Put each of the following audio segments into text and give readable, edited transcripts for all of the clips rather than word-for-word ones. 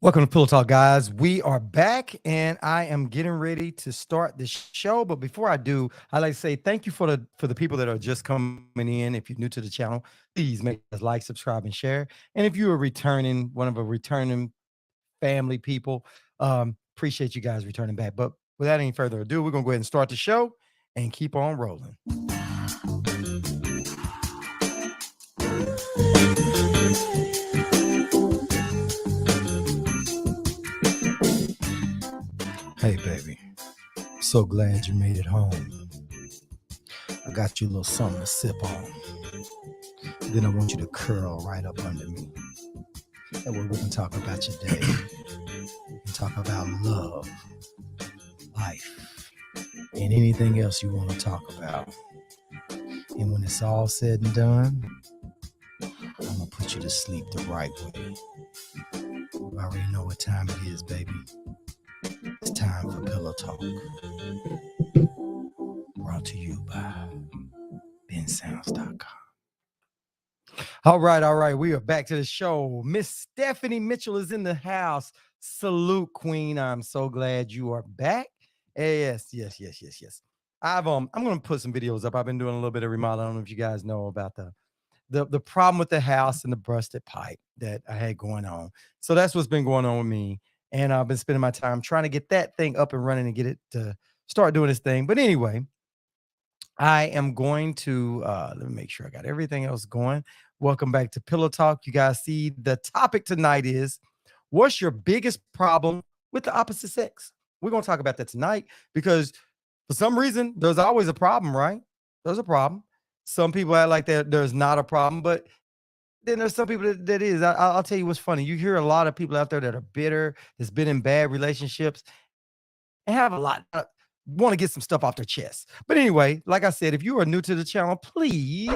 Welcome to Pillow Talk, guys. We are back, and I am getting ready to start the show. But before I do, I like to say thank you for the people that are just coming in. If you're new to the channel, please make sure to like, subscribe, and share. And if you're a returning one of a returning family people, appreciate you guys returning back. But without any further ado, we're gonna go ahead and start the show and keep on rolling. Hey, baby, so glad you made it home. I got you a little something to sip on. Then I want you to curl right up under me. That way we can talk about your day. We can talk about love, life, and anything else you want to talk about. And when it's all said and done, I'm gonna put you to sleep the right way. You already know what time it is, baby. It's time for Pillow Talk. Brought to you by bensounds.com. All right. We are back to the show. Miss Stephanie Mitchell is in the house. Salute, Queen. I'm so glad you are back. Yes. I'm gonna put some videos up. I've been doing a little bit of remodel. I don't know if you guys know about the problem with the house and the busted pipe that I had going on. So that's what's been going on with me. And I've been spending my time trying to get that thing up and running and get it to start doing this thing. But anyway, I am going to let me make sure I got everything else going. Welcome back to Pillow Talk. You guys see the topic tonight is what's your biggest problem with the opposite sex? We're going to talk about that tonight because for some reason there's always a problem, right? There's a problem. Some people act like there's not a problem, but then there's some people that is. I'll tell you what's funny. You hear a lot of people out there that are bitter, that's been in bad relationships, and have a lot want to get some stuff off their chest. But anyway, like I said, if you are new to the channel, please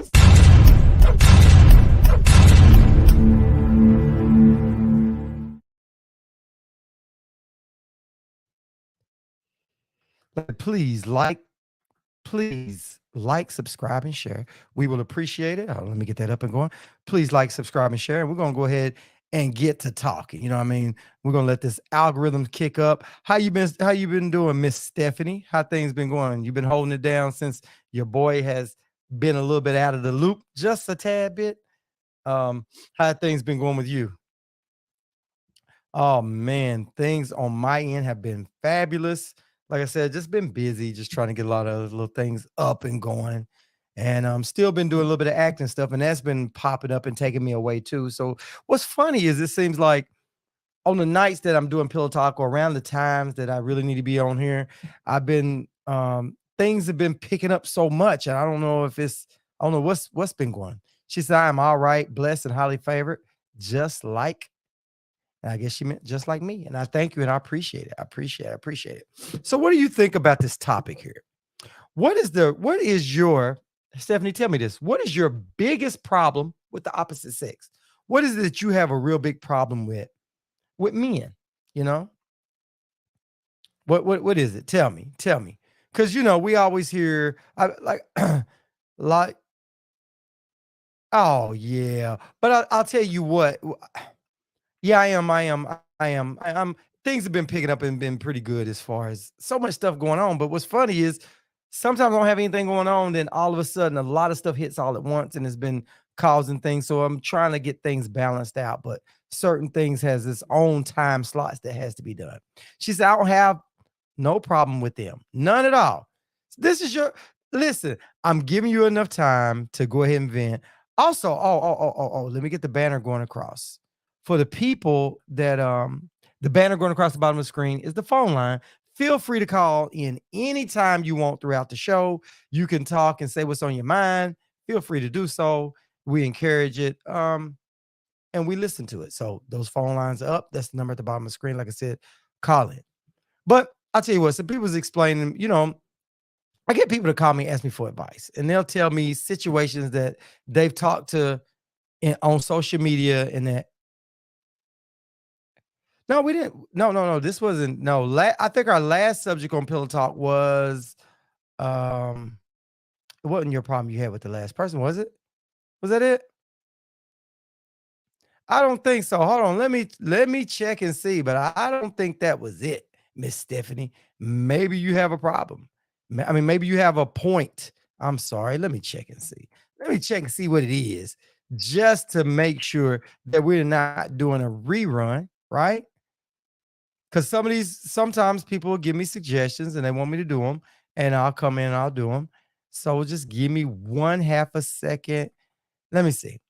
like, subscribe, and share. We will appreciate it. Let me get that up and going. Please like, subscribe, and share. And we're gonna go ahead and get to talking. You know what I mean? We're gonna let this algorithm kick up. How you been doing, Miss Stephanie? How things been going? You've been holding it down since your boy has been a little bit out of the loop, just a tad bit. How have things been going with you? Oh man, things on my end have been fabulous. Like I said, just been busy, just trying to get a lot of little things up and going. And still been doing a little bit of acting stuff, and that's been popping up and taking me away too. So what's funny is it seems like on the nights that I'm doing Pillow Talk or around the times that I really need to be on here, I've been things have been picking up so much. And I don't know if it's I don't know what's been going. She said, I'm all right, blessed and highly favored, just like and I guess she meant just like me. And I thank you and I appreciate it. I appreciate it. So what do you think about this topic here? What is your Stephanie, tell me this. What is your biggest problem with the opposite sex? What is it that you have a real big problem with men? You know? What is it? Tell me. Tell me. Cuz we always hear I like like oh yeah. But I'll tell you what. Yeah, I am. Things have been picking up and been pretty good as far as so much stuff going on. But what's funny is sometimes I don't have anything going on, then all of a sudden a lot of stuff hits all at once and it's been causing things. So I'm trying to get things balanced out, but certain things has its own time slots that has to be done. She said, I don't have no problem with them. None at all. This is your listen, I'm giving you enough time to go ahead and vent. Also, let me get the banner going across. For the people that the banner going across the bottom of the screen is the phone line. Feel free to call in anytime you want throughout the show. You can talk and say what's on your mind. Feel free to do so. We encourage it. And we listen to it. So those phone lines are up. That's the number at the bottom of the screen. Like I said, call it. But I'll tell you what, some people's explaining, I get people to call me, ask me for advice, and they'll tell me situations that they've talked to on social media and that no, we didn't. No. This wasn't no. I think our last subject on Pillow Talk was um it wasn't your problem you had with the last person, was it? Was that it? I don't think so. Hold on. Let me check and see, but I don't think that was it, Miss Stephanie. Maybe you have a problem. I mean, maybe you have a point. I'm sorry. Let me check and see. Let me check and see what it is, just to make sure that we're not doing a rerun, right? Because sometimes people will give me suggestions and they want me to do them, and I'll come in and I'll do them. So just give me one half a second. Let me see.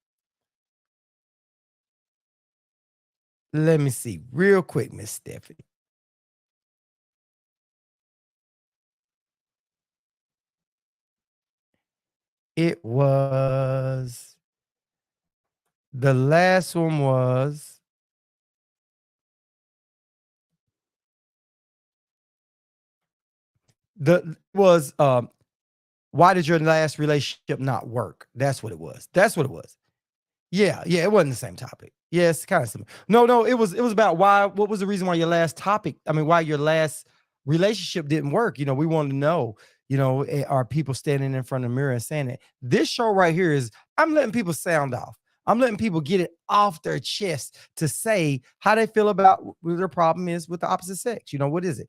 Let me see real quick, Miss Stephanie. It was the last one was why did your last relationship not work? That's what it was. That's what it was. Yeah, yeah, it wasn't the same topic. Yeah, it's kind of similar. No, no, it was about why. What was the reason why your last topic? I mean, why your last relationship didn't work? We wanted to know. Are people standing in front of the mirror and saying it? This show right here is I'm letting people sound off. I'm letting people get it off their chest to say how they feel about what their problem is with the opposite sex. What is it?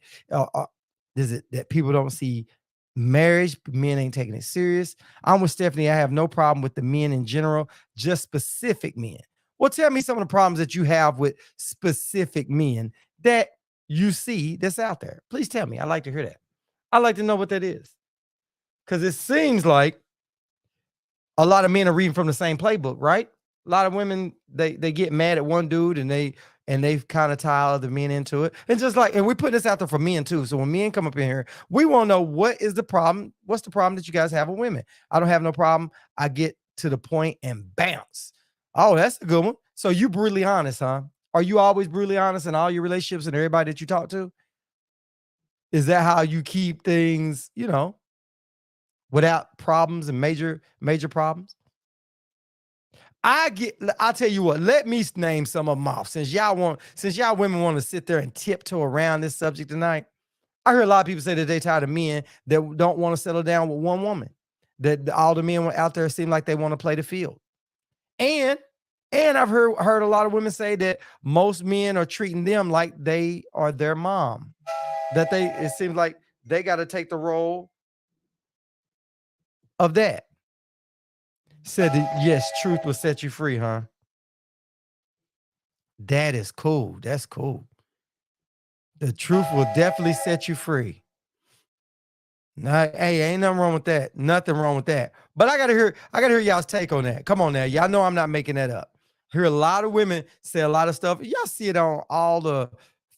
Is it that people don't see marriage? Men ain't taking it serious. I'm with Stephanie. I have no problem with the men in general, just specific men. Well, tell me some of the problems that you have with specific men that you see that's out there. Please tell me. I'd like to hear that. I'd like to know what that is. Because it seems like a lot of men are reading from the same playbook, right? A lot of women they get mad at one dude and they kind of tie other men into it. And just like, and we put this out there for men too. So when men come up in here, we want to know what is the problem. What's the problem that you guys have with women? I don't have no problem. I get to the point and bounce. Oh, that's a good one. So you brutally honest, huh? Are you always brutally honest in all your relationships and everybody that you talk to? Is that how you keep things, without problems and major problems? I'll tell you what, let me name some of them off since y'all women want to sit there and tiptoe around this subject tonight. I hear a lot of people say that they tired of men that don't want to settle down with one woman. That all the men out there seem like they want to play the field. And I've heard a lot of women say that most men are treating them like they are their mom. That it seems like they got to take the role of that. Said that yes, truth will set you free, huh? That is cool. That's cool. The truth will definitely set you free. Nah, hey, ain't nothing wrong with that. Nothing wrong with that. But I gotta hear y'all's take on that. Come on now. Y'all know I'm not making that up. Hear a lot of women say a lot of stuff. Y'all see it on all the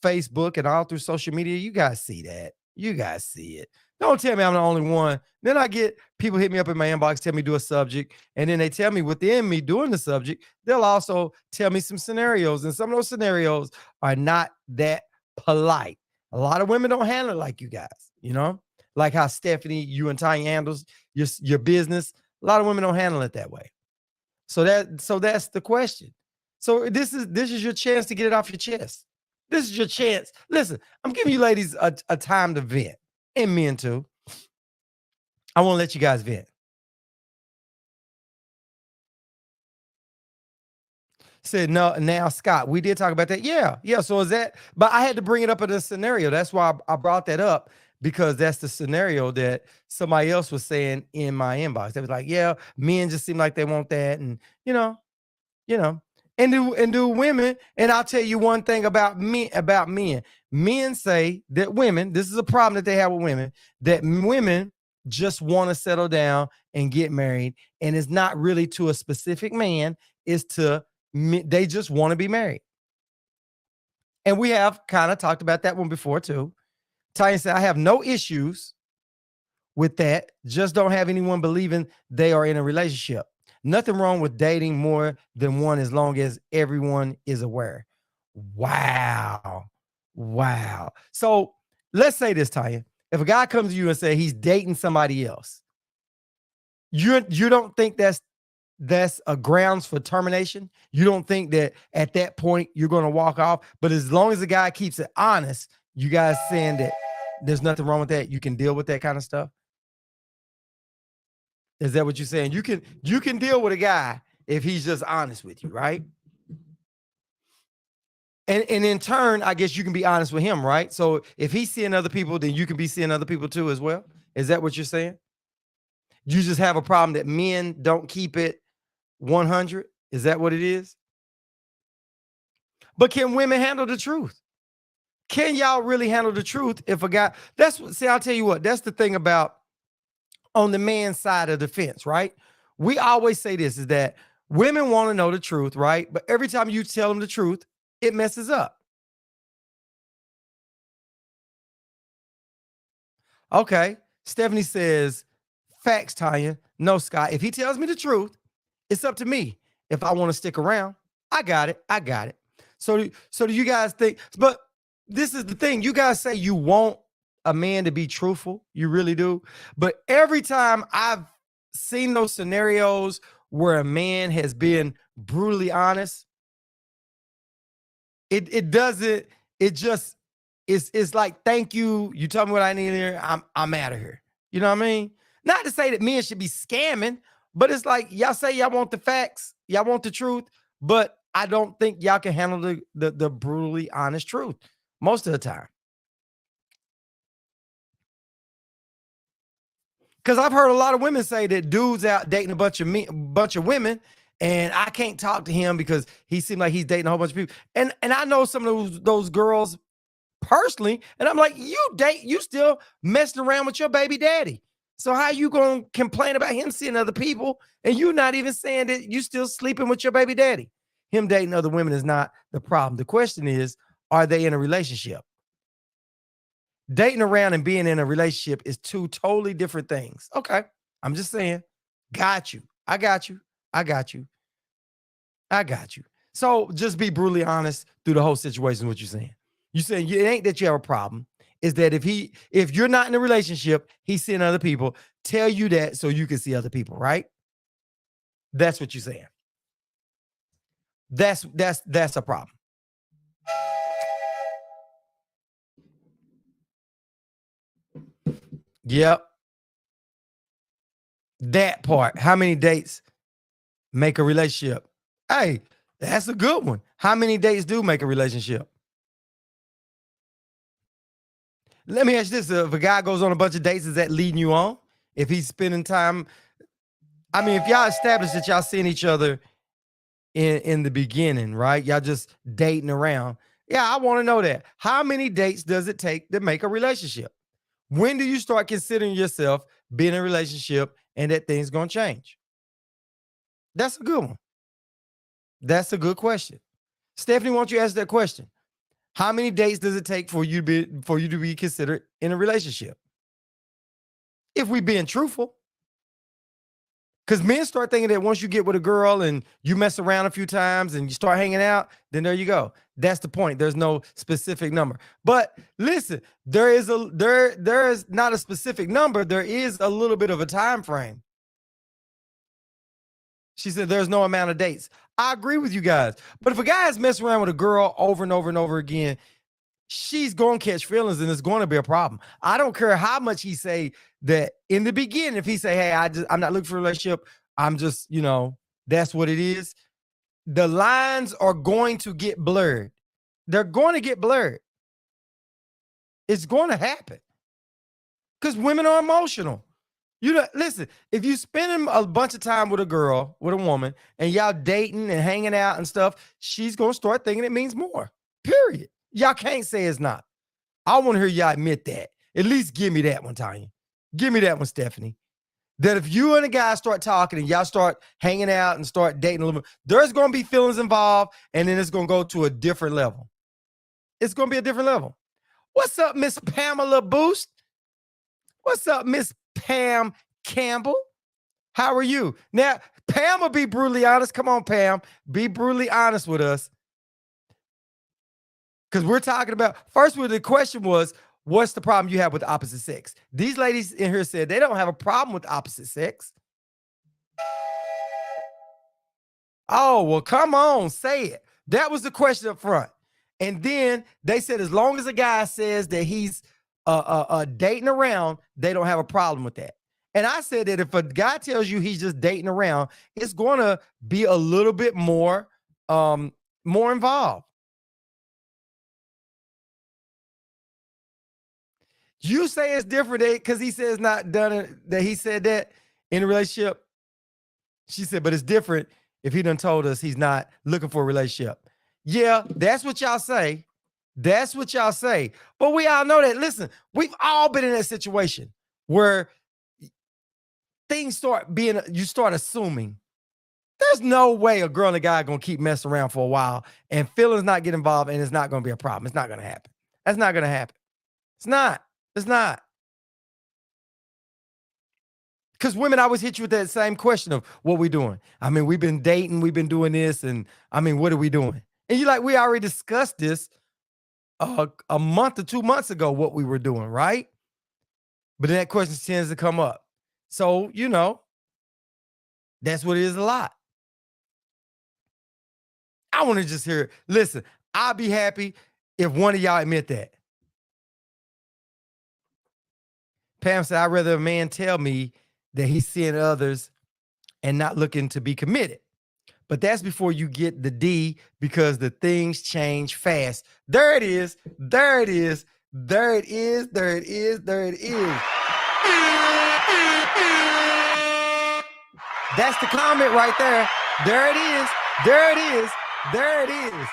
Facebook and all through social media. You guys see that. You guys see it. Don't tell me I'm the only one. Then I get people hit me up in my inbox, tell me do a subject, and then they tell me within me doing the subject, they'll also tell me some scenarios, and some of those scenarios are not that polite. A lot of women don't handle it like you guys. Like how Stephanie, you and Tanya handles your business. A lot of women don't handle it that way. So that's the question. So this is your chance to get it off your chest. This is your chance. Listen, I'm giving you ladies a time to vent, and men too. I want to let you guys vent. Said no. Now, Scott, we did talk about that. Yeah, yeah. So is that? But I had to bring it up in a scenario. That's why I brought that up because that's the scenario that somebody else was saying in my inbox. They was like, "Yeah, men just seem like they want that," and you know, and do women. And I'll tell you one thing about me about men. Men say that women. This is a problem that they have with women. That women just want to settle down and get married, and it's not really to a specific man. It's to they just want to be married. And we have kind of talked about that one before too. Tanya said, I have no issues with that. Just don't have anyone believing they are in a relationship. Nothing wrong with dating more than one as long as everyone is aware. Wow. Wow. So let's say this, Tanya. If a guy comes to you and say he's dating somebody else, you don't think that's a grounds for termination? You don't think that at that point you're going to walk off? But as long as the guy keeps it honest, you guys saying that there's nothing wrong with that. You can deal with that kind of stuff. Is that what you're saying? You can deal with a guy if he's just honest with you, right? And in turn, I guess you can be honest with him, right? So if he's seeing other people, then you can be seeing other people too as well. Is that what you're saying? You just have a problem that men don't keep it 100. Is that what it is? But can women handle the truth? Can y'all really handle the truth if a guy? That's what. See, I'll tell you what. That's the thing about on the man's side of the fence, right? We always say this is that women want to know the truth, right? But every time you tell them the truth, it messes up. Okay. Stephanie says, facts, Tanya. No, Scott. If he tells me the truth, it's up to me. If I want to stick around, I got it. I got it. So do you guys think? But this is the thing. You guys say you want a man to be truthful. You really do. But every time I've seen those scenarios where a man has been brutally honest, it doesn't, it just it's like, thank you. You tell me what I need here. I'm out of here. You know what I mean? Not to say that men should be scamming, but it's like y'all say y'all want the facts, y'all want the truth, but I don't think y'all can handle the brutally honest truth most of the time. Because I've heard a lot of women say that dudes out dating bunch of women, and I can't talk to him because he seemed like he's dating a whole bunch of people. And I know some of those girls personally, and I'm like, you still messing around with your baby daddy. So how you gonna complain about him seeing other people, and you not even saying that you still sleeping with your baby daddy? Him dating other women is not the problem. The question is, are they in a relationship? Dating around and being in a relationship is two totally different things. Okay. I'm just saying. Got you. I got you. I got you. I got you. So just be brutally honest through the whole situation, what you're saying. You're saying it ain't that you have a problem. Is that if you're not in a relationship, he's seeing other people, tell you that so you can see other people, right? That's what you're saying. That's a problem. Yep. That part. How many dates make a relationship? Hey, that's a good one. How many dates do make a relationship? Let me ask you this. If a guy goes on a bunch of dates, is that leading you on? If he's spending time, I mean, if y'all establish that y'all seeing each other in the beginning, right? Y'all just dating around. Yeah, I want to know that. How many dates does it take to make a relationship? When do you start considering yourself being in a relationship and that things gonna change? That's a good one. That's a good question. Stephanie, why don't you ask that question? How many dates does it take for you to be considered in a relationship? If we being truthful. Because men start thinking that once you get with a girl and you mess around a few times and you start hanging out, then there you go. That's the point. There's no specific number. But listen, there is not a specific number. There is a little bit of a time frame. She said there's no amount of dates. I agree with you guys. But if a guy is messing around with a girl over and over and over again, she's going to catch feelings and it's going to be a problem. I don't care how much he say that in the beginning. If he say, hey, I'm not looking for a relationship, I'm just, that's what it is. The lines are going to get blurred. They're going to get blurred. It's going to happen because women are emotional. Listen, if you spending a bunch of time with a girl, with a woman, and y'all dating and hanging out and stuff, she's going to start thinking it means more, period. Y'all can't say it's not. I want to hear y'all admit that. At least give me that one, Tanya. Give me that one, Stephanie. That if you and a guy start talking and y'all start hanging out and start dating a little bit, there's going to be feelings involved, and then it's going to go to a different level. It's going to be a different level. What's up, Miss Pamela Boost? What's up, Miss Pam Campbell? How are you? Now, Pam will be brutally honest. Come on, Pam. Be brutally honest with us. Because we're talking about, first, the question was, what's the problem you have with the opposite sex? These ladies in here said they don't have a problem with the opposite sex. Oh, well, come on, say it. That was the question up front. And then they said as long as a guy says that he's dating around, they don't have a problem with that. And I said that if a guy tells you he's just dating around, it's going to be a little bit more involved. You say it's different because he says not done it, that he said that in a relationship. She said, but it's different if he done told us he's not looking for a relationship. Yeah, that's what y'all say. That's what y'all say. But we all know that. Listen, we've all been in that situation where things start being, you start assuming. There's no way a girl and a guy are gonna keep messing around for a while and feelings not get involved and it's not gonna be a problem. It's not gonna happen. That's not gonna happen. It's not. It's not. Because women always hit you with that same question of what we doing. I mean, we've been dating, we've been doing this, and I mean, what are we doing? And you're like, we already discussed this a month or 2 months ago, what we were doing, right? But then that question tends to come up. So, that's what it is a lot. I want to just hear, listen, I'll be happy if one of y'all admit that. Pam said, I'd rather a man tell me that he's seeing others and not looking to be committed. But that's before you get the D because the things change fast. There it is. There it is. There it is. There it is. There it is. That's the comment right there. There it is. There it is. There it is.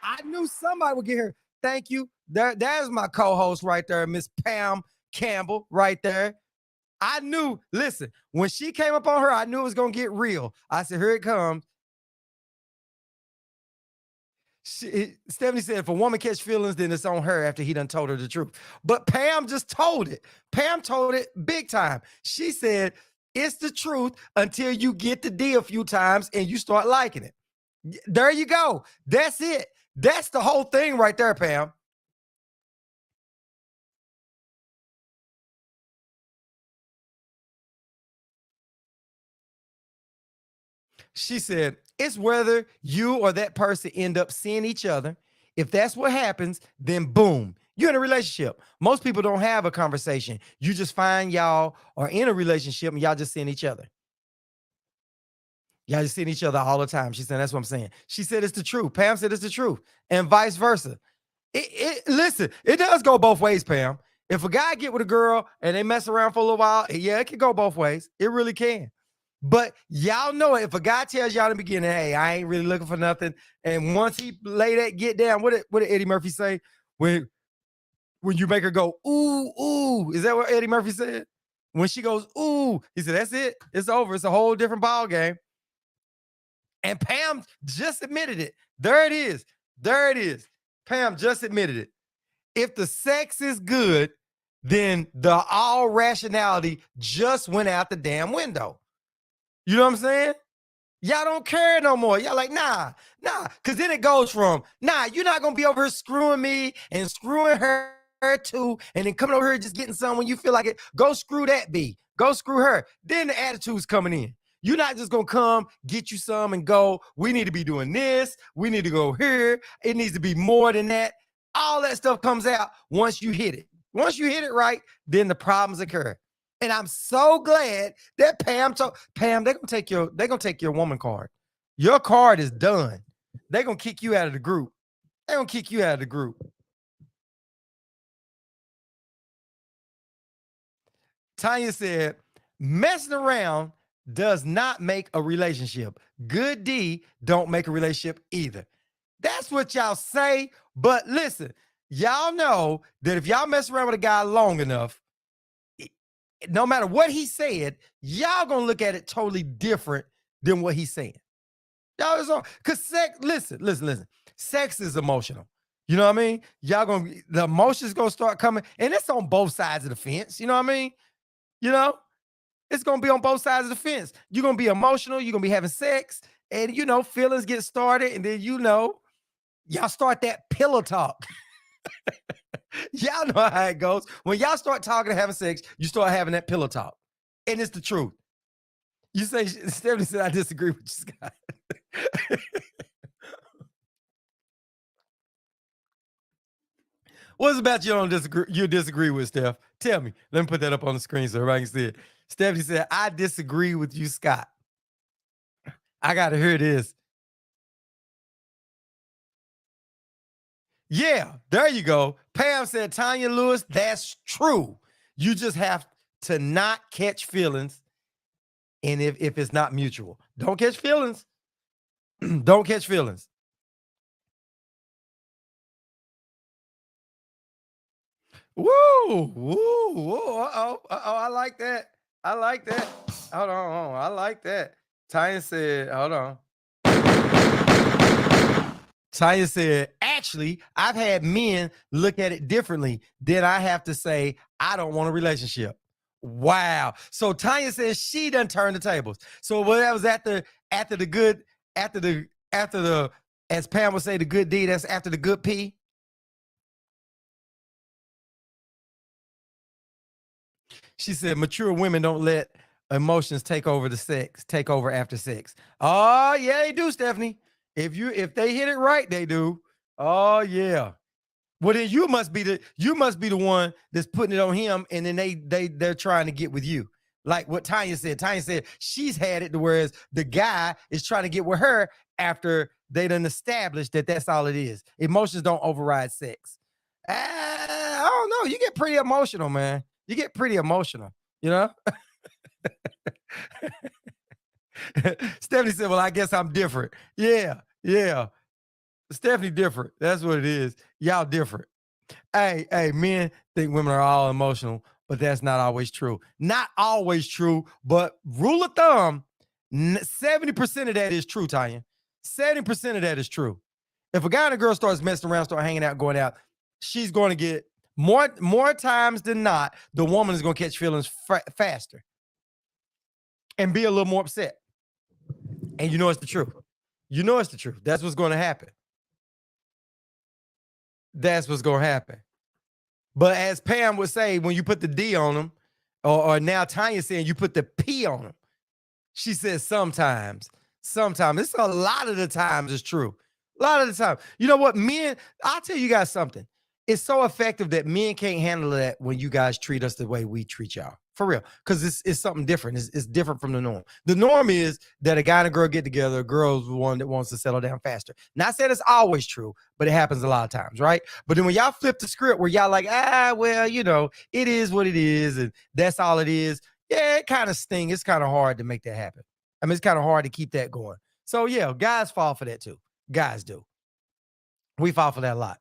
I knew somebody would get here. Thank you. There's my co-host right there, Miss Pam Campbell, right there. I knew, listen, when she came up on her, I knew it was going to get real. I said, here it comes. Stephanie said, if a woman catch feelings, then it's on her after he done told her the truth. But Pam just told it. Pam told it big time. She said, it's the truth until you get the D a few times and you start liking it. There you go. That's it. That's the whole thing right there, Pam. She said, it's whether you or that person end up seeing each other. If that's what happens, then boom, you're in a relationship. Most people don't have a conversation. You just find y'all are in a relationship and y'all just seeing each other. Y'all just seeing each other all the time. She said, that's what I'm saying. She said, it's the truth. Pam said, it's the truth. And vice versa. Listen, it does go both ways, Pam. If a guy get with a girl and they mess around for a little while, yeah, it can go both ways. It really can. But y'all know it. If a guy tells y'all in the beginning, hey, I ain't really looking for nothing, and once he lay that get down, what did Eddie Murphy say? When you make her go, ooh, ooh, is that what Eddie Murphy said? When she goes, ooh, he said, that's it. It's over. It's a whole different ball game. And Pam just admitted it. There it is. There it is. Pam just admitted it. If the sex is good, then the all rationality just went out the damn window. You know what I'm saying? Y'all don't care no more. Y'all like, nah. Because then it goes from, nah, you're not going to be over here screwing me and screwing her too, and then coming over here just getting some when you feel like it. Go screw that B. Go screw her. Then the attitude's coming in. You're not just going to come, get you some and go, we need to be doing this. We need to go here. It needs to be more than that. All that stuff comes out once you hit it. Once you hit it right, then the problems occur. And I'm so glad that Pam they're gonna take your woman card. Your card is done. They're gonna kick you out of the group. They're gonna kick you out of the group. Tanya said, messing around does not make a relationship. Good D don't make a relationship either. That's what y'all say. But listen, y'all know that if y'all mess around with a guy long enough, no matter what he said, y'all gonna look at it totally different than what he's saying. Y'all is on because sex. Listen. Sex is emotional. You know what I mean? Y'all the emotions gonna start coming, and it's on both sides of the fence. You know what I mean? You know, it's gonna be on both sides of the fence. You're gonna be emotional. You're gonna be having sex, and feelings get started, and then y'all start that pillow talk. Y'all know how it goes. When y'all start talking and having sex, you start having that pillow talk. And it's the truth. You say, Stephanie said, I disagree with you, Scott. What's about you disagree with, Steph? Tell me. Let me put that up on the screen so everybody can see it. Stephanie said, I disagree with you, Scott. I got to hear this. Yeah, there you go. Pam said, Tanya Lewis, that's true. You just have to not catch feelings. And if it's not mutual, don't catch feelings. Don't catch feelings. Woo, woo, woo. Uh-oh. I like that. I like that. Hold on. I like that. Tanya said, hold on. Tanya said, actually, I've had men look at it differently. Then I have to say, I don't want a relationship. Wow. So Tanya says she done turned the tables. So what that was after the good, after the, as Pam would say, the good deed, that's after the good pee. She said, mature women don't let emotions take over take over after sex. Oh, yeah, they do, Stephanie. If they hit it right, they do. Oh, yeah. Well, then you must be the one that's putting it on him, and then they're trying to get with you. Like what Tanya said. Tanya said she's had it to whereas the guy is trying to get with her after they done established that that's all it is. Emotions don't override sex. I don't know. You get pretty emotional, man. You get pretty emotional, you know? Stephanie said, well, I guess I'm different. Yeah, yeah. Stephanie different. That's what it is. Y'all different. Hey, men think women are all emotional, but that's not always true. Not always true, but rule of thumb, 70% of that is true, Tanya. 70% of that is true. If a guy and a girl starts messing around, start hanging out, going out, she's going to get more times than not, the woman is going to catch feelings faster and be a little more upset. And you know it's the truth. You know it's the truth. That's what's going to happen. That's what's going to happen. But as Pam would say, when you put the D on them, or now Tanya saying you put the P on them, she says sometimes. Sometimes. It's a lot of the times it's true. A lot of the time. You know what? Men, I'll tell you guys something. It's so effective that men can't handle that when you guys treat us the way we treat y'all. For real. Because it's something different. It's different from the norm. The norm is that a guy and a girl get together, a girl's the one that wants to settle down faster. Not saying it's always true, but it happens a lot of times, right? But then when y'all flip the script where y'all like, well, you know, it is what it is, and that's all it is. Yeah, it kind of stings. It's kind of hard to make that happen. I mean, it's kind of hard to keep that going. So yeah, guys fall for that too. Guys do. We fall for that a lot.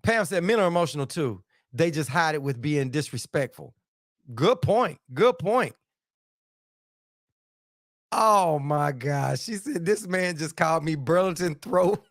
Pam said men are emotional too. They just hide it with being disrespectful. Good point. Good point. Oh my gosh. She said this man just called me Burlington Throat.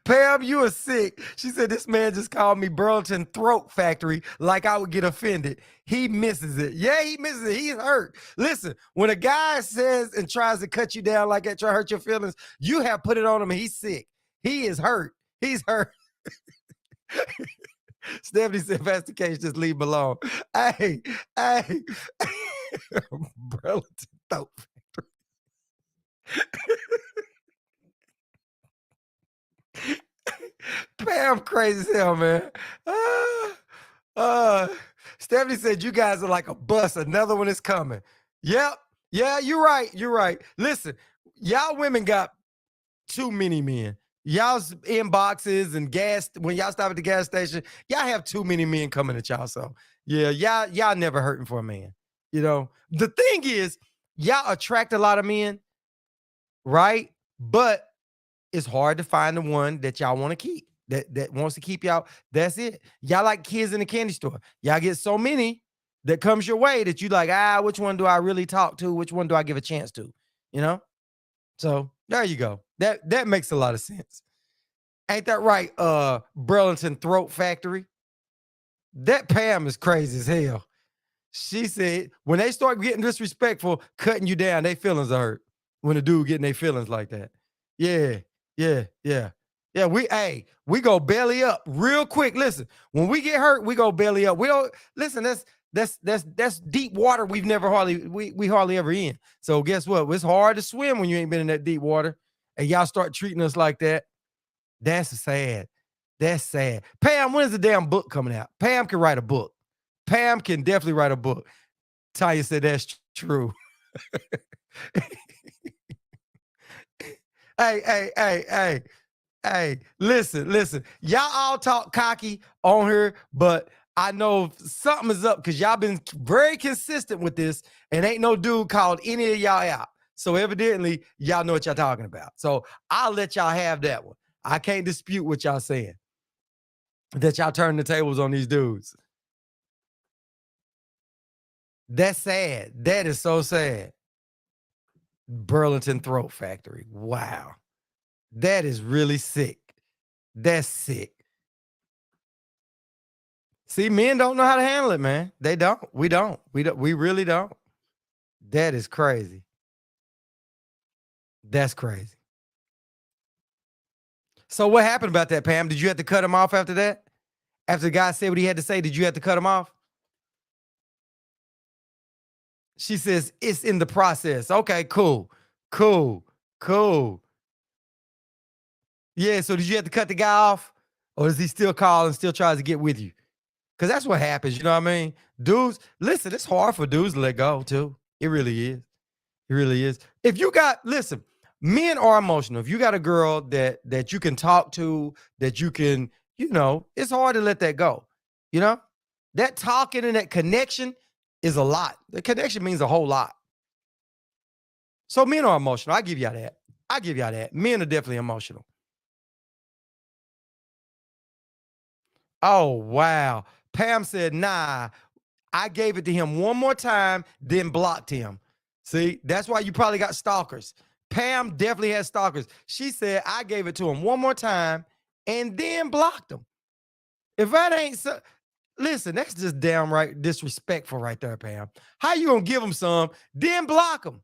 Pam, you are sick. She said this man just called me Burlington Throat Factory like I would get offended. He misses it. Yeah, he misses it. He's hurt. Listen, when a guy says and tries to cut you down like that, try to hurt your feelings, you have put it on him and he's sick. He is hurt. He's hurt. Stephanie said, if that's the case, just leave him alone. Hey, Burlington Throat Pam crazy as hell, man. Uh, Stephanie said, you guys are like a bus. Another one is coming. Yep. Yeah, you're right. You're right. Listen, y'all women got too many men. Y'all's inboxes and gas, when y'all stop at the gas station, y'all have too many men coming at y'all. So yeah, y'all never hurting for a man. You know, the thing is, y'all attract a lot of men, right? But it's hard to find the one that y'all want to keep, that wants to keep y'all. That's it. Y'all like kids in the candy store. Y'all get so many that comes your way that you like, which one do I really talk to? Which one do I give a chance to? You know? So there you go. That makes a lot of sense. Ain't that right? Burlington Throat Factory. That Pam is crazy as hell. She said when they start getting disrespectful, cutting you down, they feelings are hurt. When a dude getting their feelings like that. Yeah, yeah. Yeah, we go belly up real quick. Listen, when we get hurt, we go belly up. We don't listen, that's deep water we hardly ever in. So guess what? It's hard to swim when you ain't been in that deep water. And y'all start treating us like that. That's sad. That's sad. Pam, when is the damn book coming out? Pam can write a book. Pam can definitely write a book. Tanya said that's true. Hey, hey, listen, listen. Y'all all talk cocky on here, but I know something is up because y'all been very consistent with this, and ain't no dude called any of y'all out. So evidently, y'all know what y'all talking about. So I'll let y'all have that one. I can't dispute what y'all saying. That y'all turn the tables on these dudes. That's sad. That is so sad. Burlington Throat Factory. Wow. That is really sick. That's sick. See, men don't know how to handle it, man. They don't. We don't. We don't. We really don't. That is crazy. That's crazy. So what happened about that, Pam? Did you have to cut him off after that? After the guy said what he had to say, did you have to cut him off? She says it's in the process. Okay, cool. Cool. Cool. Yeah, so did you have to cut the guy off? Or does he still call and still tries to get with you? Because that's what happens, you know what I mean? Dudes, listen, it's hard for dudes to let go, too. It really is. It really is. If you got, listen, men are emotional. If you got a girl that you can talk to, that you can, it's hard to let that go. You know? That talking and that connection is a lot. The connection means a whole lot. So men are emotional. I give y'all that. I give y'all that. Men are definitely emotional. Oh, wow. Pam said, nah, I gave it to him one more time, then blocked him. See, that's why you probably got stalkers. Pam definitely has stalkers. She said, I gave it to him one more time and then blocked him. If that ain't so, listen, that's just downright disrespectful right there, Pam. How you gonna give him some, then block him?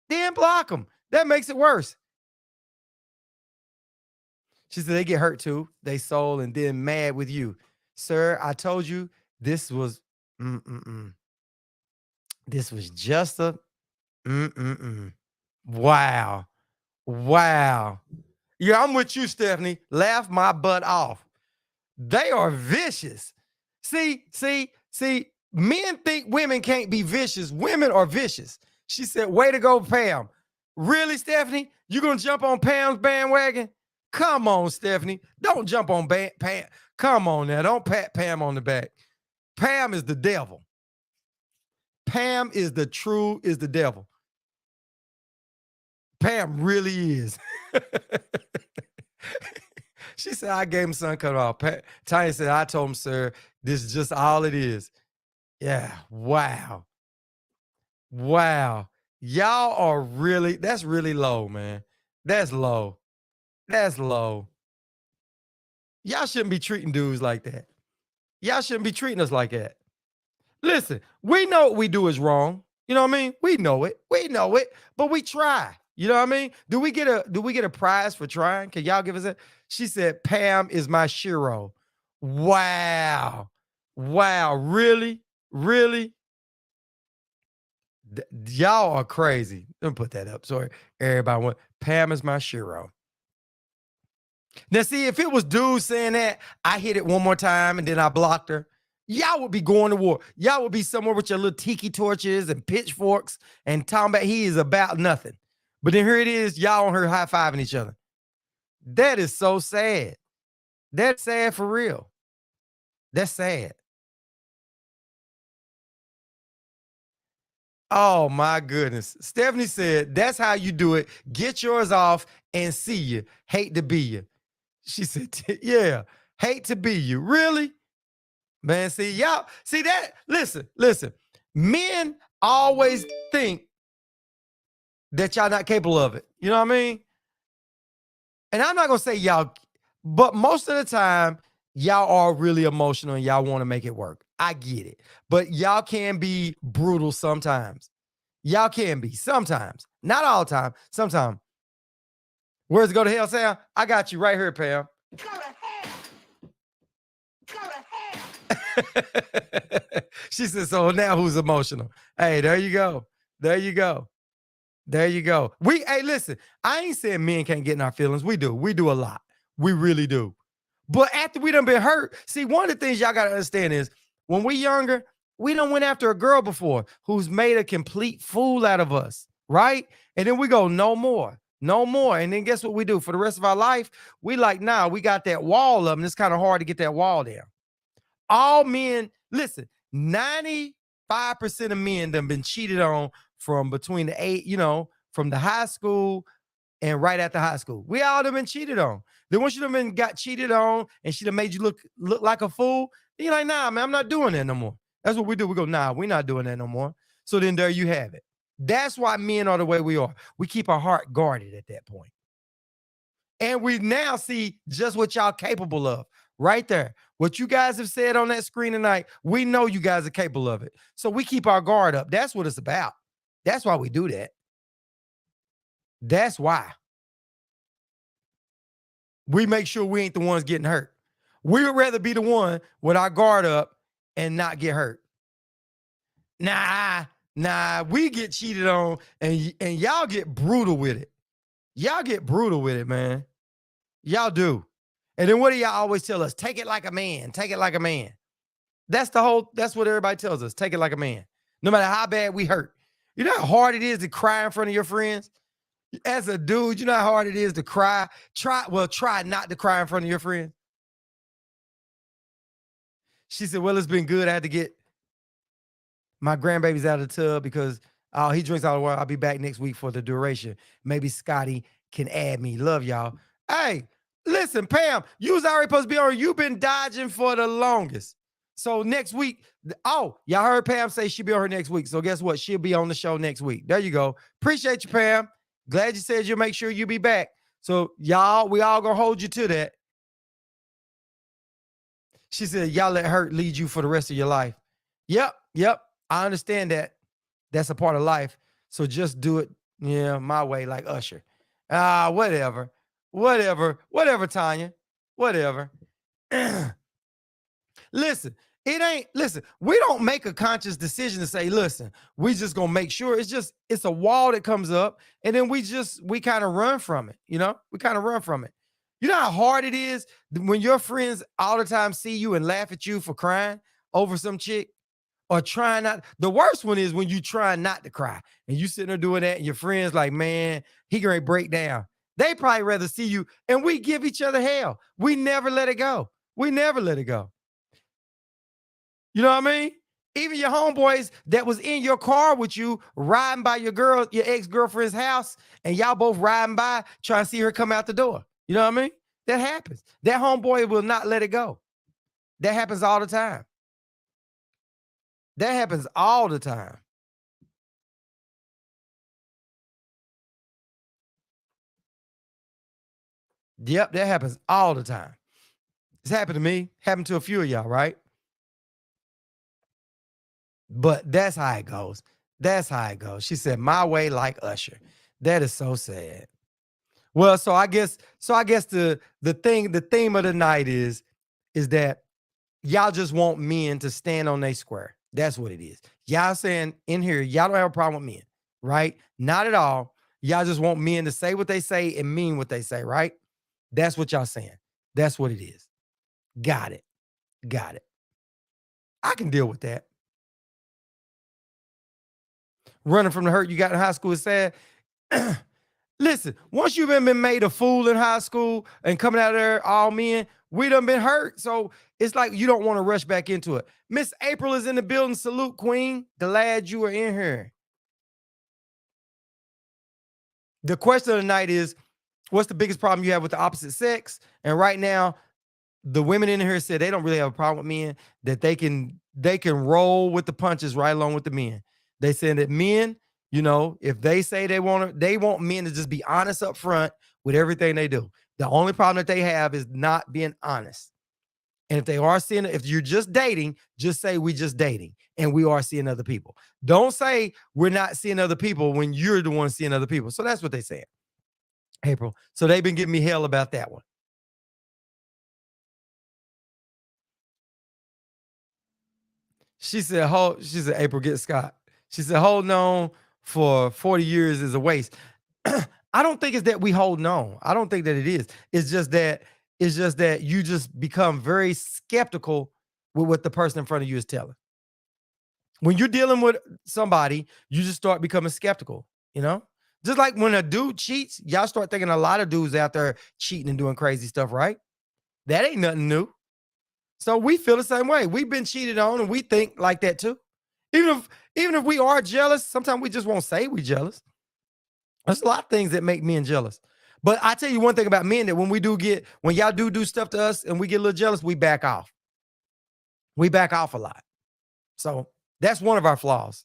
Then block him. That makes it worse. She said they get hurt too. They sold and then mad with you. Sir, I told you this was mm-mm-mm. This was just a mm-mm-mm. Wow. Wow. Yeah, I'm with you, Stephanie. Laugh my butt off. They are vicious. See, men think women can't be vicious. Women are vicious. She said, way to go, Pam. Really, Stephanie? You gonna jump on Pam's bandwagon? Come on, Stephanie. Don't jump on Pam. Come on now. Don't pat Pam on the back. Pam is the devil. Pam is the devil. Pam really is. She said, I gave him son cut off. Tanya said, I told him, sir, this is just all it is. Yeah. Wow. Wow. Y'all are that's really low, man. That's low. That's low. Y'all shouldn't be treating dudes like that. Y'all shouldn't be treating us like that. Listen, we know what we do is wrong. You know what I mean? We know it. We know it, but we try. You know what I mean? Do we get a prize for trying? Can y'all give us a? She said, Pam is my shiro. Wow. Wow. Really? Really? Y'all are crazy. Let me put that up. Sorry. Everybody went, Pam is my shiro. Now, see, if it was dudes saying that, I hit it one more time and then I blocked her, y'all would be going to war. Y'all would be somewhere with your little tiki torches and pitchforks and talking about he is about nothing. But then here it is, y'all on her high-fiving each other. That is so sad. That's sad for real. That's sad. Oh my goodness. Stephanie said, that's how you do it. Get yours off and see you. Hate to be you. She said, yeah, hate to be you. Really? Man, see, y'all, see that? Listen. Men always think that y'all not capable of it. You know what I mean? And I'm not going to say y'all, but most of the time, y'all are really emotional and y'all want to make it work. I get it. But y'all can be brutal sometimes. Y'all can be sometimes. Not all the time. Sometimes. Where's it go to hell, Sam? I got you right here, Pam. Go to hell. Go to hell. She said, so now who's emotional? Hey, there you go. There you go. There you go. Hey, listen, I ain't saying men can't get in our feelings. We do. We do a lot. We really do. But after we done been hurt, see, one of the things y'all got to understand is when we younger, We done went after a girl before who's made a complete fool out of us, right? And then we go, no more, no more. And then guess what we do for the rest of our life? We like, nah, we got that wall up, and it's kind of hard to get that wall down. All men, listen, 95% of men that have been cheated on from between the eight, from the high school and right after high school. We all have been cheated on. Then once you done been got cheated on and she done made you look like a fool, then you're like, nah, man, I'm not doing that no more. That's what we do. We go, nah, we're not doing that no more. So then there you have it. That's why men are the way we are. We keep our heart guarded at that point. And we now see just what y'all capable of right there. What you guys have said on that screen tonight, we know you guys are capable of it. So we keep our guard up. That's what it's about. That's why we do that. That's why. We make sure we ain't the ones getting hurt. We would rather be the one with our guard up and not get hurt. Nah, we get cheated on and y'all get brutal with it. Y'all get brutal with it, man. Y'all do. And then what do y'all always tell us? Take it like a man. Take it like a man. That's what everybody tells us. Take it like a man. No matter how bad we hurt. You know how hard it is to cry in front of your friends? As a dude, you know how hard it is to cry? Try not to cry in front of your friends. She said, well, it's been good. I had to get my grandbabies out of the tub because he drinks all the water. I'll be back next week for the duration. Maybe Scotty can add me. Love y'all. Hey, listen, Pam, you was already supposed to be on. You've been dodging for the longest. So next week, y'all heard Pam say she'll be on her next week. So guess what? She'll be on the show next week. There you go. Appreciate you, Pam. Glad you said you'll make sure you be back. So y'all, we all gonna hold you to that. She said, y'all let hurt lead you for the rest of your life. Yep. I understand that. That's a part of life. So just do it, my way, like Usher. Whatever, Tanya. Whatever. Listen, we don't make a conscious decision to say, listen, we just gonna make sure. It's a wall that comes up, and then we kind of run from it, we kind of run from it. You know how hard it is when your friends all the time see you and laugh at you for crying over some chick or trying not. The worst one is when you try not to cry and you sitting there doing that and your friends like, man, he gonna break down. They probably rather see you, and we give each other hell. We never let it go. We never let it go. You know what I mean? Even your homeboys that was in your car with you riding by your ex-girlfriend's house, and y'all both riding by trying to see her come out the door. You know what I mean? That happens. That homeboy will not let it go. That happens all the time. That happens all the time. Yep, that happens all the time. It's happened to me. Happened to a few of y'all, right? But that's how it goes. That's how it goes. She said, my way like Usher. That is so sad. Well, so I guess the theme of the night is that y'all just want men to stand on their square. That's what it is. Y'all saying in here, y'all don't have a problem with men, right? Not at all. Y'all just want men to say what they say and mean what they say, right? That's what y'all saying. That's what it is. Got it. I can deal with that. Running from the hurt you got in high school is sad. Listen, once you've been made a fool in high school and coming out of there all men, we done been hurt. So it's like you don't want to rush back into it. Miss April is in the building. Salute, Queen. Glad you are in here. The question of the night is, what's the biggest problem you have with the opposite sex? And right now, the women in here said they don't really have a problem with men, that they can roll with the punches right along with the men. They said that men, if they say they want men to just be honest up front with everything they do. The only problem that they have is not being honest. And if you're just dating, just say we just dating and we are seeing other people. Don't say we're not seeing other people when you're the one seeing other people. So that's what they said, April. So they've been giving me hell about that one. She said, April, get Scott. She said, holding on for 40 years is a waste. I don't think it's that we hold on. I don't think that it is. It's just that you just become very skeptical with what the person in front of you is telling. When you're dealing with somebody, you just start becoming skeptical, you know? Just like when a dude cheats, y'all start thinking a lot of dudes out there cheating and doing crazy stuff, right? That ain't nothing new. So we feel the same way. We've been cheated on and we think like that too. Even if even if we are jealous, sometimes we just won't say we jealous. There's a lot of things that make men jealous. But I tell you one thing about men that when y'all do stuff to us and we get a little jealous, we back off. We back off a lot. So that's one of our flaws.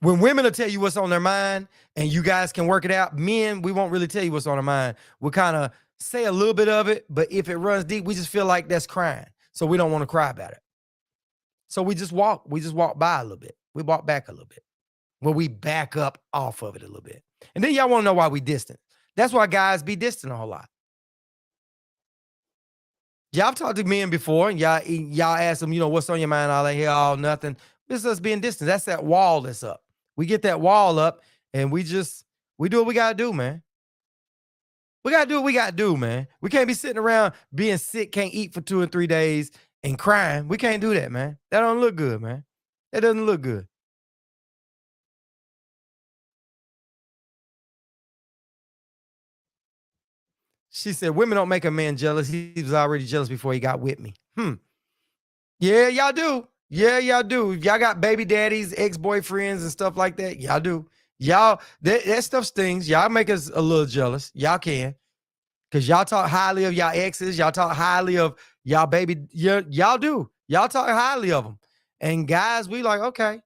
When women will tell you what's on their mind and you guys can work it out, men, we won't really tell you what's on our mind. We'll kind of say a little bit of it, but if it runs deep, we just feel like that's crying. So we don't want to cry about it. So we just walk by a little bit. We walk back a little bit. Well, we back up off of it a little bit. And then y'all want to know why we distant. That's why guys be distant a whole lot. Y'all have talked to men before, and y'all ask them, what's on your mind? All they hear, all nothing. This is us being distant. That's that wall that's up. We get that wall up, and we do what we gotta do, man. We gotta do what we gotta do, man. We can't be sitting around being sick, can't eat for 2 or 3 days, and crying. We can't do that, man. That don't look good, man. That doesn't look good. She said, "Women don't make a man jealous. He was already jealous before he got with me." Yeah, y'all do. Yeah, y'all do. If y'all got baby daddies, ex-boyfriends, and stuff like that, y'all do. Y'all, that stuff stings. Y'all make us a little jealous. Y'all can. Because y'all talk highly of y'all exes. Y'all talk highly of y'all baby. Y'all do. Y'all talk highly of them. And guys, we like, okay.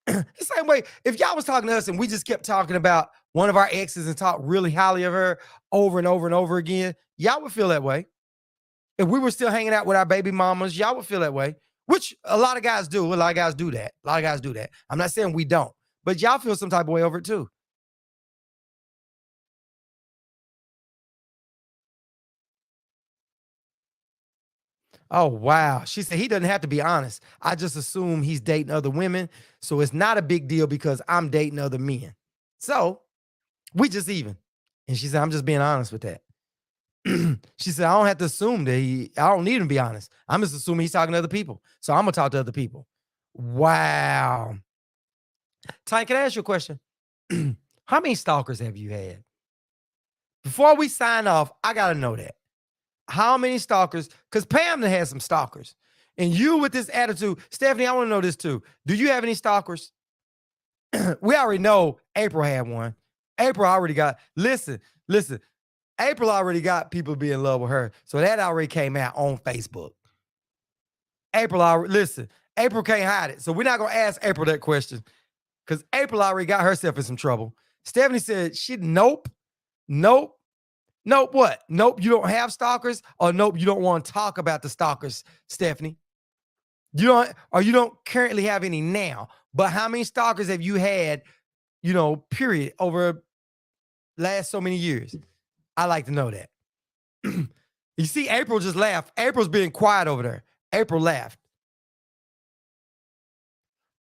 The same way, if y'all was talking to us and we just kept talking about one of our exes and talk really highly of her over and over and over again, y'all would feel that way. If we were still hanging out with our baby mamas, y'all would feel that way, which a lot of guys do. A lot of guys do that. A lot of guys do that. I'm not saying we don't, but y'all feel some type of way over it too. Oh, wow. She said he doesn't have to be honest. I just assume he's dating other women. So it's not a big deal because I'm dating other men. So we just even. And she said, I'm just being honest with that. She said, I don't have to assume that I don't need him to be honest. I'm just assuming he's talking to other people. So I'm gonna talk to other people. Wow. Ty, can I ask you a question? How many stalkers have you had? Before we sign off, I gotta know that. How many stalkers? Because Pam done had some stalkers. And you with this attitude, Stephanie, I want to know this too. Do you have any stalkers? We already know April had one. April already got, listen, April already got people be in love with her. So that already came out on Facebook. April can't hide it. So we're not gonna ask April that question because April already got herself in some trouble. Stephanie said nope, nope, nope, what? Nope, you don't have stalkers, or nope, you don't want to talk about the stalkers, Stephanie. You don't currently have any now. But how many stalkers have you had, period, over last so many years? I like to know that. You see, April just laughed. April's being quiet over there. April laughed.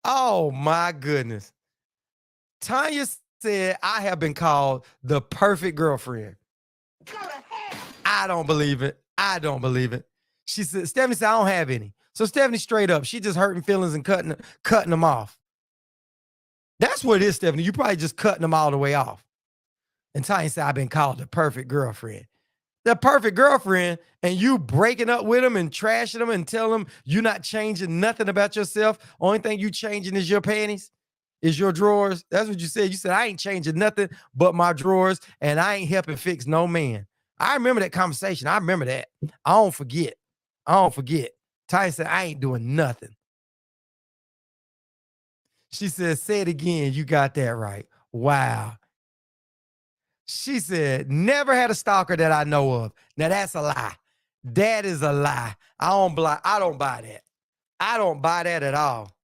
Oh my goodness. Tanya said, I have been called the perfect girlfriend. I don't believe it. I don't believe it. She said, Stephanie said, I don't have any. So Stephanie straight up, she just hurting feelings and cutting them off. That's what it is, Stephanie. You probably just cutting them all the way off. And Tanya said, I've been called the perfect girlfriend. The perfect girlfriend, and you breaking up with them and trashing them and telling them you're not changing nothing about yourself. Only thing you changing is your panties, is your drawers. That's what you said. You said, I ain't changing nothing but my drawers, and I ain't helping fix no man. I remember that conversation. I remember that. I don't forget. I don't forget. Ty said, I ain't doing nothing. She said, say it again. You got that right. Wow. She said, never had a stalker that I know of. Now that's a lie. That is a lie. I don't buy that. I don't buy that at all.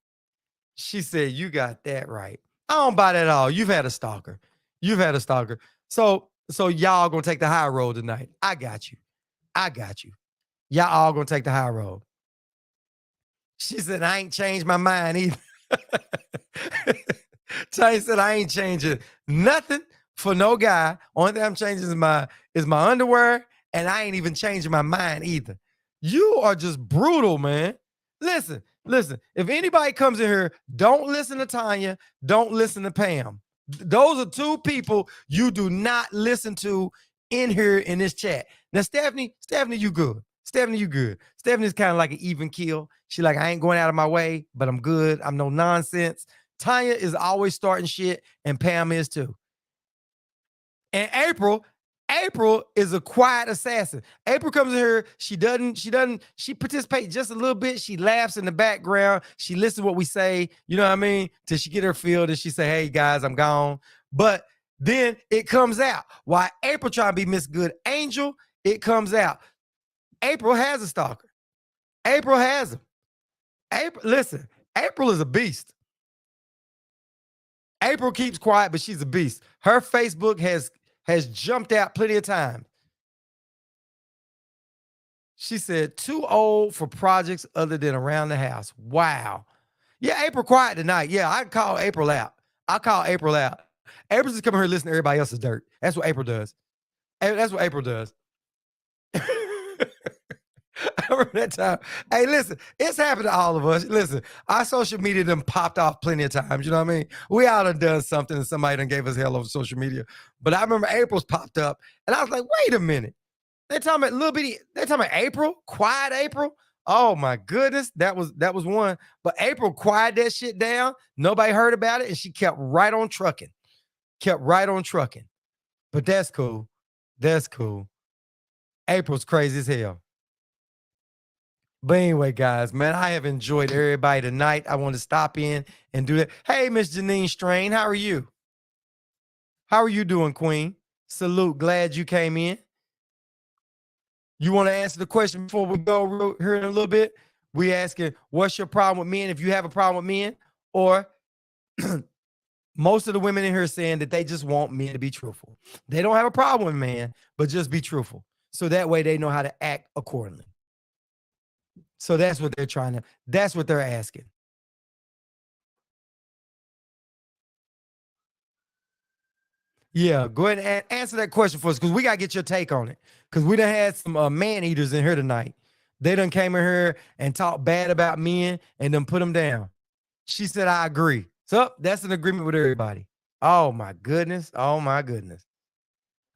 She said, you got that right. I don't buy that at all. You've had a stalker. You've had a stalker. So y'all gonna take the high road tonight. I got you. I got you. Y'all all gonna take the high road. She said, I ain't changed my mind either. Tay said, I ain't changing nothing for no guy. Only thing I'm changing is my underwear, and I ain't even changing my mind either. You are just brutal, man. Listen, Listen, if anybody comes in here, don't listen to Tanya, don't listen to Pam. Those are two people you do not listen to in here in this chat. Now, Stephanie, you good. Stephanie, you good. Stephanie's kind of like an even keel. She like, I ain't going out of my way, but I'm good. I'm no nonsense. Tanya is always starting shit, and Pam is too. And April is a quiet assassin. April comes in here. She participates just a little bit. She laughs in the background. She listens to what we say, you know what I mean? Till she get her field and she say, hey guys, I'm gone. But then it comes out. While April trying to be Miss Good Angel, it comes out. April has a stalker. April has him. Listen, April is a beast. April keeps quiet, but she's a beast. Her Facebook has jumped out plenty of times. She said, too old for projects other than around the house. Wow. Yeah, April quiet tonight. Yeah, I call April out. I call April out. April's just coming here listening to everybody else's dirt. That's what April does. That's what April does. I remember that time. Hey, listen, it's happened to all of us. Listen, our social media done popped off plenty of times. You know what I mean? We all done something and somebody done gave us hell over social media. But I remember April's popped up and I was like, wait a minute. They're talking about little bitty, they're talking about April, quiet April. Oh my goodness, that was one. But April quieted that shit down. Nobody heard about it, and she kept right on trucking. Kept right on trucking. But that's cool. That's cool. April's crazy as hell. But anyway, guys, man, I have enjoyed everybody tonight. I want to stop in and do that. Hey, Miss Janine Strain, how are you? How are you doing, Queen? Salute. Glad you came in. You want to answer the question before we go here in a little bit? We asking, what's your problem with men? If you have a problem with men, or most of the women in here saying that they just want men to be truthful. They don't have a problem with man, but just be truthful. So that way they know how to act accordingly. So that's what that's what they're asking. Yeah, go ahead and answer that question for us, because we got to get your take on it. Because we done had some man eaters in here tonight. They done came in here and talked bad about men and then put them down. She said, I agree. So that's an agreement with everybody. Oh my goodness. Oh my goodness.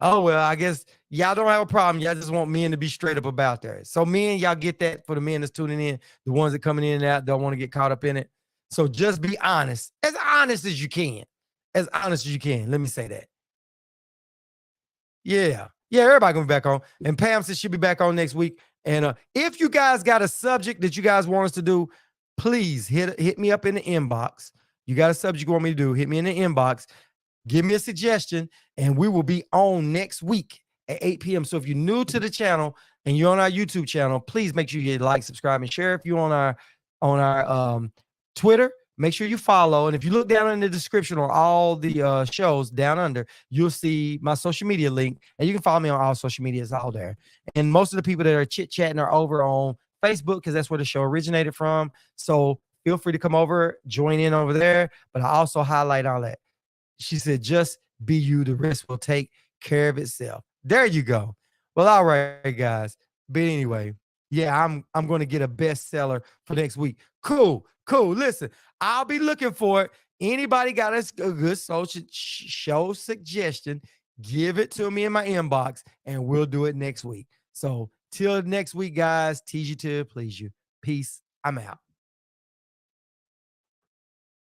Oh, well, I guess y'all don't have a problem. Y'all just want men to be straight up about that. So men, y'all get that for the men that's tuning in, the ones that coming in and out, don't want to get caught up in it. So just be honest as you can. As honest as you can. Let me say that. Yeah. Yeah, everybody gonna be back on. And Pam says she'll be back on next week. And if you guys got a subject that you guys want us to do, please hit me up in the inbox. You got a subject you want me to do, hit me in the inbox. Give me a suggestion, and we will be on next week at 8 p.m. So if you're new to the channel and you're on our YouTube channel, please make sure you like, subscribe, and share. If you're on our Twitter, make sure you follow. And if you look down in the description on all the shows down under, you'll see my social media link, and you can follow me on all social media. It's all there. And most of the people that are chit-chatting are over on Facebook, because that's where the show originated from. So feel free to come over, join in over there. But I also highlight all that. She said, just be you. The rest will take care of itself. There you go. Well, all right, guys. But anyway, yeah, I'm going to get a bestseller for next week. Cool. Listen, I'll be looking for it. Anybody got a good social show suggestion, give it to me in my inbox, and we'll do it next week. So till next week, guys, tease you to please you. Peace. I'm out.